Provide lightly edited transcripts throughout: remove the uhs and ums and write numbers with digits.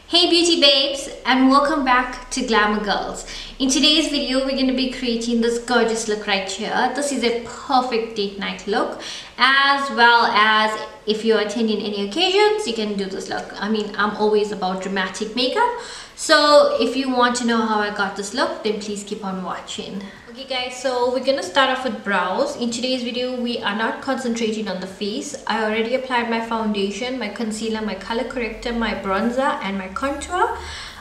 Hey beauty babes, and welcome back to Glamour Girls. In today's video we're going to be creating this gorgeous look right here. This is a perfect date night look, as well as if you're attending any occasions you can do this look. I mean, I'm always about dramatic makeup, so if you want to know how I got this look, then please keep on watching. Okay guys, so we're gonna start off with brows. In today's video we are not concentrating on the face. I already applied my foundation, my concealer, my color corrector, my bronzer and my contour,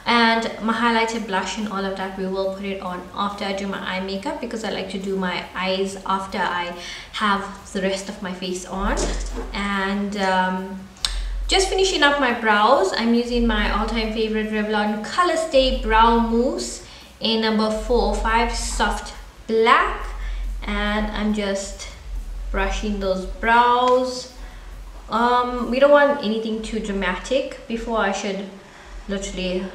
and my highlighter, blush and all of that we will put it on after I do my eye makeup, because I like to do my eyes after I have the rest of my face on. And just finishing up my brows, I'm using my all-time favorite Revlon Color Stay Brow Mousse in number 405 Soft Black, and I'm just brushing those brows. We don't want anything too dramatic. Before, I should literally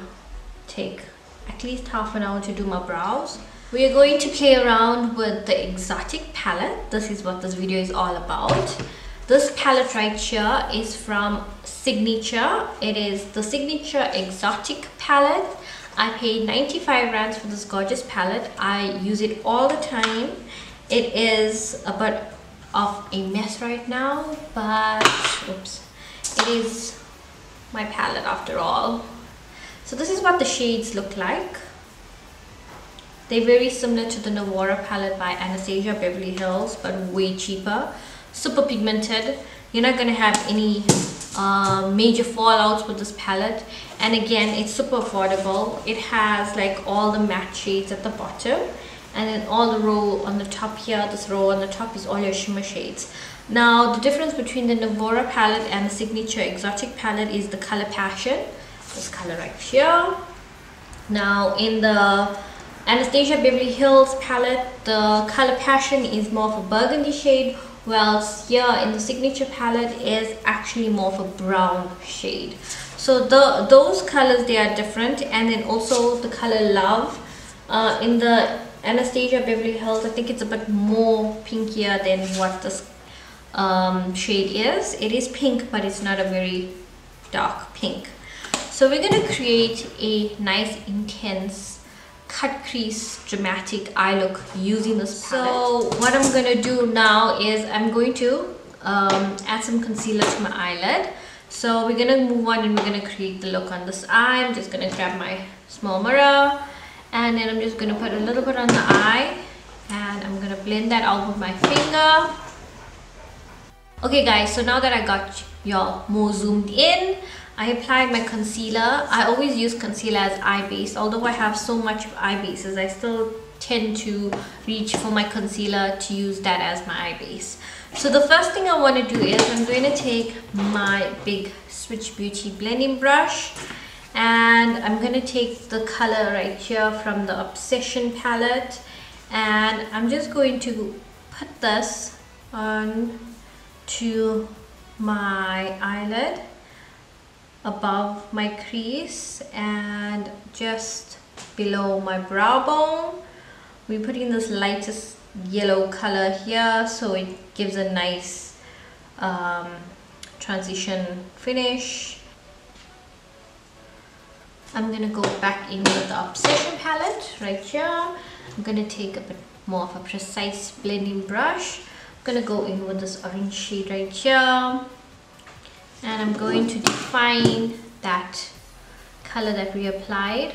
take at least half an hour to do my brows. We are going to play around with the exotic palette. This is what this video is all about. This palette right here is from Signature. It is the Signature Exotic palette. I paid 95 rands for this gorgeous palette. I use it all the time. It is a bit of a mess right now, but oops, it is my palette after all. So this is what the shades look like. They're very similar to the Novora palette by Anastasia Beverly Hills, but way cheaper. Super pigmented. You're not gonna have any major fallouts with this palette, and again it's super affordable. It has like all the matte shades at the bottom, and then all the row on the top here, this row on the top is all your shimmer shades. Now the difference between the Novora palette and the Signature Exotic palette is the color passion. This color right here. Now in the Anastasia Beverly Hills palette, the color passion is more of a burgundy shade, whilst here in the Signature palette is actually more of a brown shade. So those colors, they are different. And then also the color Love, in the Anastasia Beverly Hills, I think it's a bit more pinkier than what this shade is. It is pink, but it's not a very dark pink. So we're going to create a nice intense cut crease dramatic eye look using this palette. So what I'm going to do now is I'm going to add some concealer to my eyelid. So we're going to move on and we're going to create the look on this eye. I'm just going to grab my small mirror, and then I'm just going to put a little bit on the eye, and I'm going to blend that out with my finger. Okay guys, so now that I got y'all more zoomed in, I applied my concealer. I always use concealer as eye base. Although I have so much eye bases, I still tend to reach for my concealer to use that as my eye base. So the first thing I want to do is I'm going to take my big Switch Beauty blending brush, and I'm going to take the color right here from the Obsession palette, and I'm just going to put this on to my eyelid above my crease and just below my brow bone. We're putting this lightest yellow color here, so it gives a nice transition finish. I'm gonna go back in with the Obsession palette right here. I'm gonna take a bit more of a precise blending brush. I'm gonna go in with this orange shade right here, and I'm going to define that color that we applied.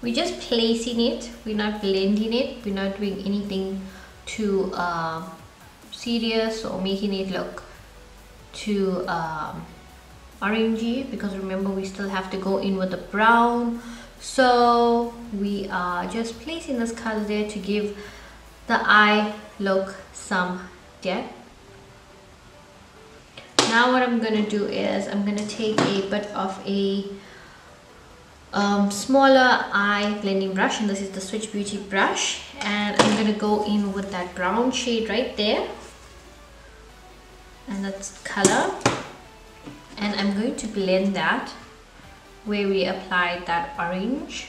We're just placing it, we're not blending it, we're not doing anything too serious or making it look too orangey, because remember we still have to go in with the brown. So we are just placing this color there to give the eye look some depth. Now what I'm going to do is I'm going to take a bit of a smaller eye blending brush, and this is the Switch Beauty brush, and I'm going to go in with that brown shade right there, and that's color, and I'm going to blend that where we applied that orange.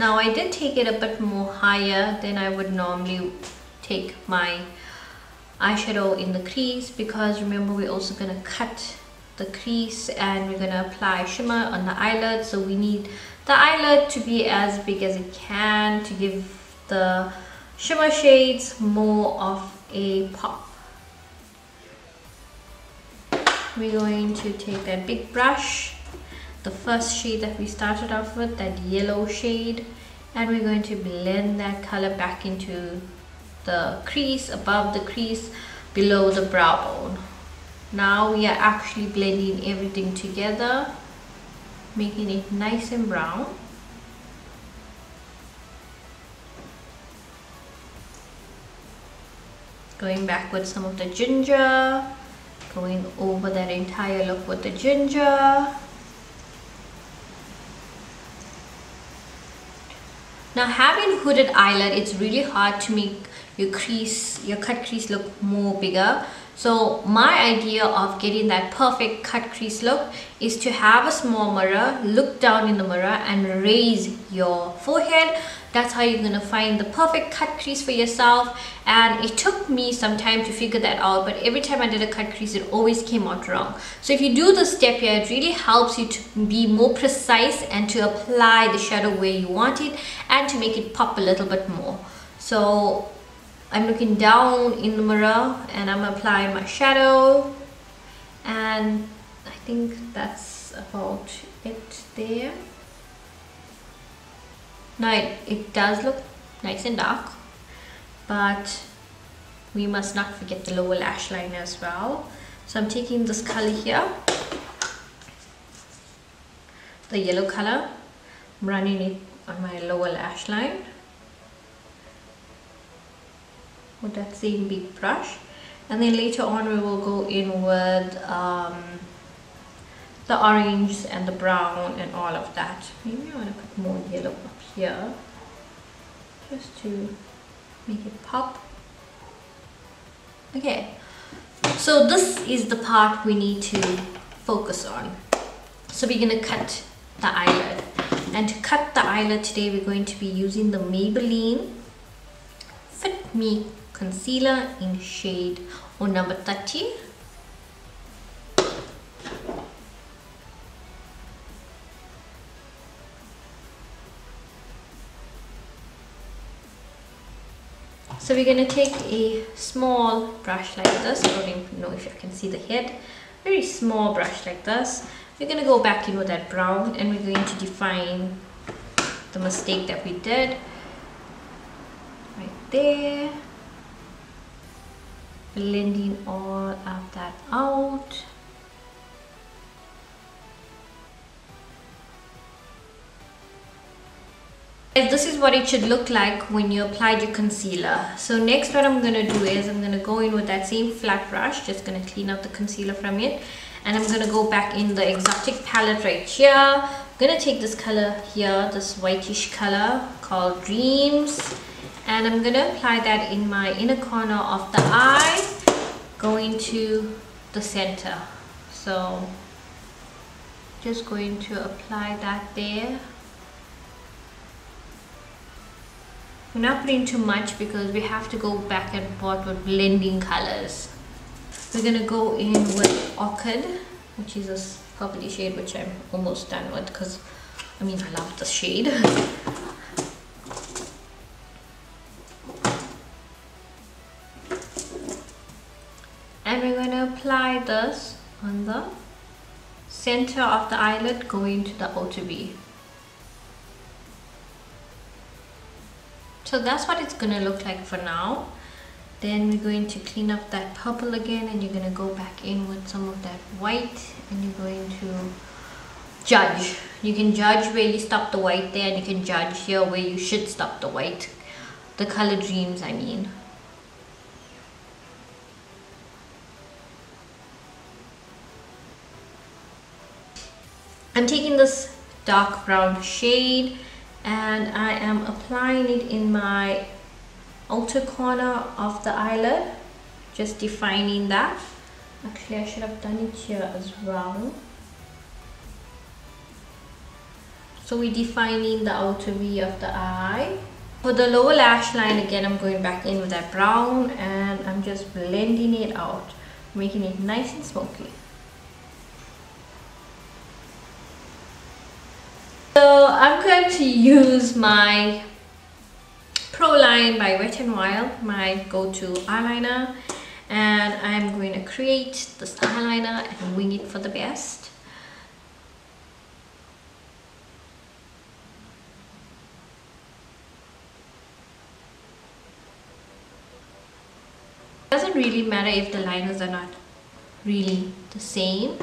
Now I did take it a bit more higher than I would normally take my eyeshadow in the crease, because remember we're also going to cut the crease and we're going to apply shimmer on the eyelid. So we need the eyelid to be as big as it can to give the shimmer shades more of a pop. We're going to take that big brush, the first shade that we started off with, that yellow shade, and we're going to blend that color back into the crease, above the crease, below the brow bone. Now we are actually blending everything together, making it nice and brown. Going back with some of the ginger, going over that entire look with the ginger. Now having hooded eyelid, it's really hard to make your crease, your cut crease look more bigger. So my idea of getting that perfect cut crease look is to have a small mirror, look down in the mirror and raise your forehead. That's how you're going to find the perfect cut crease for yourself. And it took me some time to figure that out, but every time I did a cut crease, it always came out wrong. So if you do this step here, it really helps you to be more precise and to apply the shadow where you want it and to make it pop a little bit more. So I'm looking down in the mirror and I'm applying my shadow, and I think that's about it there. Now it does look nice and dark, but we must not forget the lower lash line as well. So I'm taking this color here, the yellow color, I'm running it on my lower lash line with that same big brush, and then later on we will go in with the orange and the brown and all of that. Maybe I want to put more yellow up here just to make it pop. Okay, so this is the part we need to focus on. So we're going to cut the eyelid, and to cut the eyelid today we're going to be using the Maybelline Fit Me concealer in shade or number 30. So we're going to take a small brush like this. I don't even know if you can see the head. Very small brush like this. We're going to go back in with that brown and we're going to define the mistake that we did right there. Blending all of that out. This is what it should look like when you applied your concealer. So next what I'm going to do is I'm going to go in with that same flat brush, just going to clean up the concealer from it, and I'm going to go back in the exotic palette right here. I'm going to take this color here, this whitish color called Dreams, and I'm going to apply that in my inner corner of the eye, going to the center. So just going to apply that there. We're not putting too much because we have to go back and forth with blending colors. We're going to go in with Orchid, which is this purpley shade, which I'm almost done with because I mean I love the shade. And we're going to apply this on the center of the eyelid, going to the outer V. So that's what it's going to look like for now. Then we're going to clean up that purple again, and you're going to go back in with some of that white, and you're going to judge. You can judge where you stop the white there, and you can judge here where you should stop the white. The color Dreams, I mean. I'm taking this dark brown shade and I am applying it in my outer corner of the eyelid, just defining that. Actually, I should have done it here as well. So we're defining the outer V of the eye. For the lower lash line, again, I'm going back in with that brown and I'm just blending it out, making it nice and smoky. So I'm going to use my Pro Line by Wet n Wild, my go-to eyeliner, and I'm going to create this eyeliner and wing it for the best. Doesn't really matter if the liners are not really the same,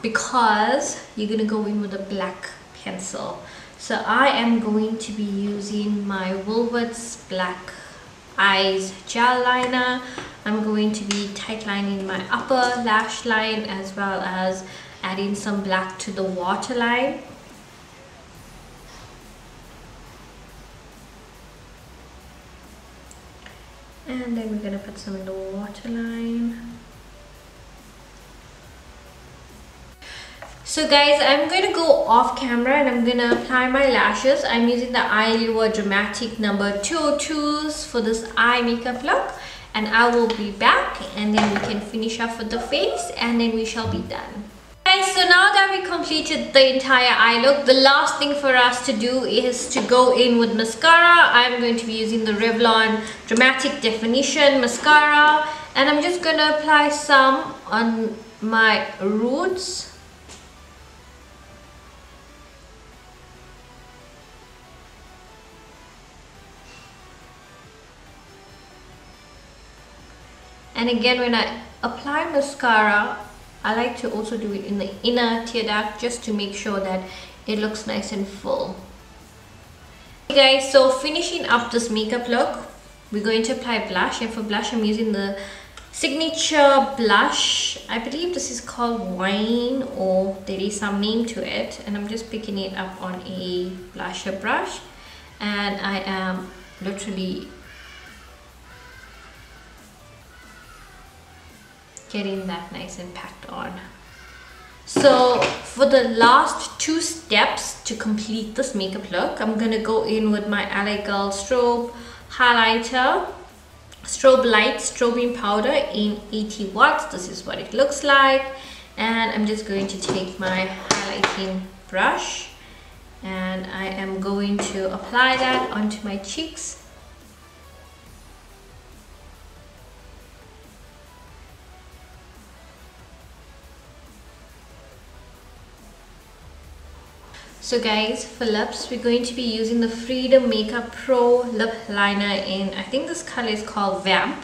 because you're gonna go in with a black pencil. So I am going to be using my Woolworths Black Eyes Gel Liner. I'm going to be tight lining my upper lash line as well as adding some black to the waterline. And then we're gonna put some in the waterline. So guys, I'm going to go off camera and I'm going to apply my lashes. I'm using the Eyelure Dramatic number 202s for this eye makeup look. And I will be back and then we can finish off with the face and then we shall be done. Guys, so now that we completed the entire eye look, the last thing for us to do is to go in with mascara. I'm going to be using the Revlon Dramatic Definition Mascara. And I'm just going to apply some on my roots. And again, when I apply mascara, I like to also do it in the inner tear duct just to make sure that it looks nice and full. Okay guys, so finishing up this makeup look, we're going to apply blush. And for blush, I'm using the signature blush. I believe this is called Wine, or there is some name to it. And I'm just picking it up on a blusher brush. And I am literally getting that nice and packed on. So for the last two steps to complete this makeup look, I'm gonna go in with my LA Girl Strobe highlighter, Strobe Light Strobing Powder in 80 watts. This is what it looks like. And I'm just going to take my highlighting brush and I am going to apply that onto my cheeks. So guys, for lips, we're going to be using the Freedom Makeup Pro Lip Liner in, I think this color is called Vamp.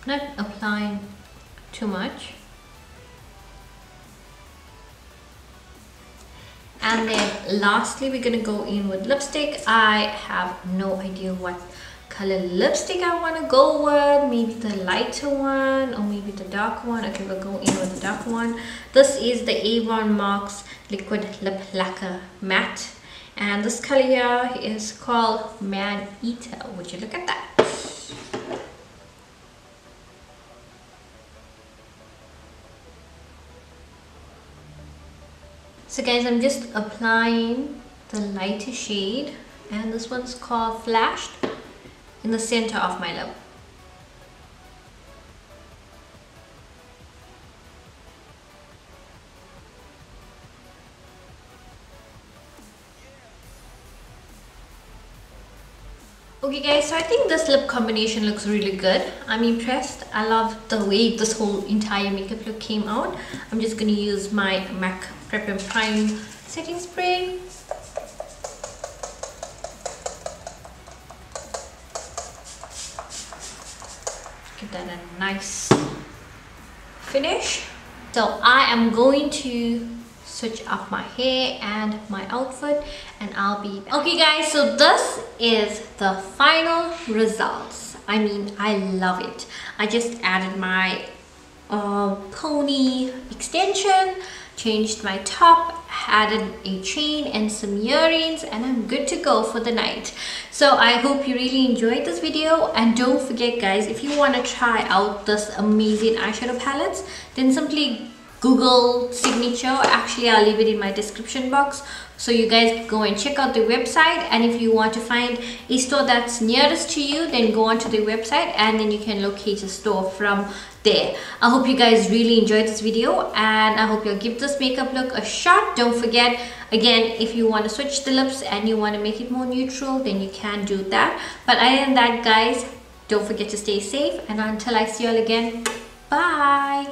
Not applying too much. And then lastly, we're gonna go in with lipstick. I have no idea what color lipstick I want to go with. Maybe the lighter one or maybe the darker one. Okay, we'll go in with the darker one. This is the Avon Marks Liquid Lip Lacquer Matte. And this color here is called Man Eater. Would you look at that? So guys, I'm just applying the lighter shade, and this one's called Flashed, in the center of my lip. Okay guys, so I think this lip combination looks really good. I'm impressed. I love the way this whole entire makeup look came out. I'm just going to use my MAC prep+prime setting spray. Give that a nice finish. So I am going to switch up my hair and my outfit, and I'll be back. Okay guys, so this is the final results. I mean, I love it. I just added my pony extension, changed my top, added a chain and some earrings, and I'm good to go for the night. So I hope you really enjoyed this video, and don't forget guys, if you want to try out this amazing eyeshadow palettes, then simply Google signature. Actually, I'll leave it in my description box so you guys go and check out the website. And if you want to find a store that's nearest to you, then go onto the website and then you can locate a store from there. I hope you guys really enjoyed this video, and I hope you'll give this makeup look a shot. Don't forget, again, if you want to switch the lips and you want to make it more neutral, then you can do that. But other than that guys, don't forget to stay safe, and until I see you all again, bye.